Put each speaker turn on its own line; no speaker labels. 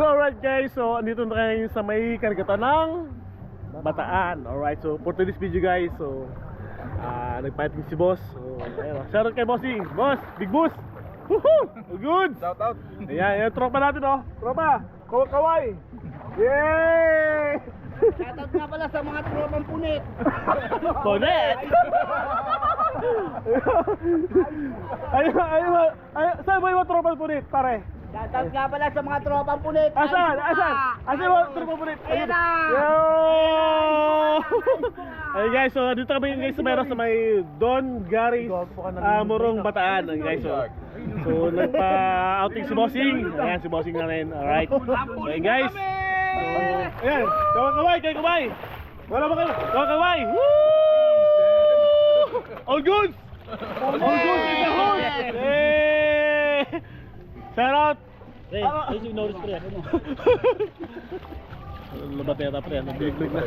So alright guys, so andito na kayo sa may karagatan ng Bataan. Alright, so for today's video guys, so nagpahiting si boss. So ayun, shoutout kay bossing. Boss, big boss. Woohoo! Good!
Shout out.
Ayan, yung tropa natin oh. Tropa, kaway. Yay!
Shoutout nga pala sa mga tropang punit.
Bonet! Ayun, saan ba yung tropa punit, pare?
Shoutout nga pala sa mga tropang punit.
Asan? Yung tropa punit?
Ayun na!
Yo! Ayun guys, so dito kami guys sa may Don Gary's Morong Bataan. Ayun guys, so nagpa-outing si Bossing. Ayan, si Bossing na rin. Alright. Ayun guys. So, ayan, kaway. Wala ba kayo? Kaway. Woo! All good! All good in the hood! Hey! Shout out! Ayun yung notice pre. Labat na yata pre, nagbilig na.